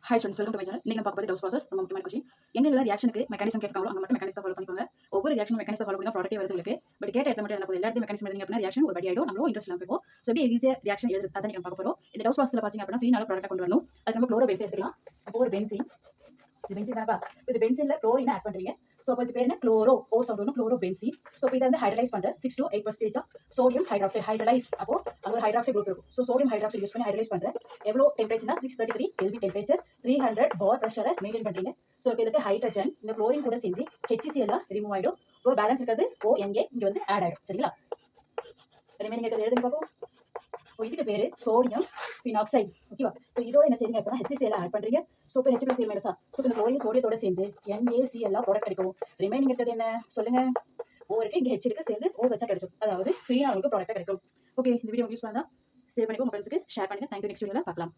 Hi students, welcome to my channel. இன்னைக்கு நம்ம பார்க்க போகிறது டவுஸ் ப்ராசஸ். ரொம்ப முக்கியமான கொஸ்டின். எங்க ரியாக்ஷனுக்கு மெக்கானிசம் கேட்காங்களோ அங்கே மட்டும் மெக்கானிசம் ஃபாலோ பண்ணிக்கோங்க. ஒவ்வொரு ரியாக்ஷனும் மெக்கானிசம் ஃபாலோ பண்ணி ப்ராடக்ட்டே வருது உங்களுக்கு. பட் கேட்ட இடத்துல மட்டும் எல்லா இடத்துல மெக்கானிசம் எழுதிங்க அப்படின்னா ரியாக்ஷன் ஒரு படி ஆயிடும். நம்மளும் இன்ட்ரெஸ்ட் இல்லாமல் போகும். ஸோ எப்படி ஈஸியாக ரியாக்ஷன் எழுது அதான் நீங்கள் பார்க்க போகிறோம். இந்த டவுஸ் ப்ராசஸில் பார்த்தீங்க அப்படின்னா ஃப்ரீனால ப்ராடக்ட் கொண்டு வரணும். அதுக்கு நம்ம குளோரோ பேஸ் எடுத்துக்கலாம். அப்போ ஒரு பென்சின், இது பென்சின் தானப்பா. இது பென்சினில் குளோரின் ஆட் பண்ணுறீங்க. ஸோ அப்போ இது பேர் என்ன? குளோரோ. ஓ சவுண்ட் ஒன்று குளோரோ பென்சின். ஸோ இப்போ இதை வந்து ஹைட்ரலைஸ் பண்ணுறேன். 6 to 8% சோடியம் ஹைட்ராக்சைடு. ஹைட்ரலைஸ் அப்போ அது ஒரு ஹைட்ராக்சைடு குரூப் இருக்கும். ஸோ சோடியம் ஹைட்ராக்சைடு யூஸ் பண்ணி ஹைட்ரலைஸ் பண்ணுறேன். எவ்வளோ டெம்பரேச்சர்னா 633 கெல்வின் டெம்பரேச்சர், 300 பார் ப்ரெஷரை மெயின்டைன் பண்ணுறீங்க. ஸோ இதுக்கு ஹைட்ரஜன் இந்த குளோரின் கூட சேர்ந்து HCl ரிமூவ் ஆகிடும். இப்போ பேலன்ஸ் இருக்கிறது ONA இங்கே வந்து ஆட் ஆகிடும். சரிங்களா? ரிமைனிங் இருக்கிறது எழுதுங்க பார்ப்போம். இப்போ இதுக்கு பேர் சோடியம் பினாக்சைடு. ஓகேவா? இப்போ இதோட என்ன செய்யுங்க அப்படின்னா HCl ஆட் பண்ணுறீங்க. ஸோ இப்போ H+Cl மைனஸா. ஸோ இந்த குளோரின் சோடியத்தோட சேர்ந்து NaCl ப்ராடக்ட் கிடைக்கும். ரிமைனிங் இருக்கிறது என்ன சொல்லுங்க? O இருக்கு, இங்கே H இருக்கு, சேர்ந்து O வச்சா கிடைக்கும். அதாவது ஃப்ரீயாக உங்களுக்கு ப்ராடக்ட் கிடைக்கும். ஓகே, இந்த வீடியோ யூஸ் பண்ணா சேவ் பண்ணிக்கோ, உங்கள் ஃப்ரெண்ட்ஸ்க்கு ஷேர் பண்ணுங்க. தேங்க்யூ. நெக்ஸ்ட் வீடியோவில் பார்க்கலாம்.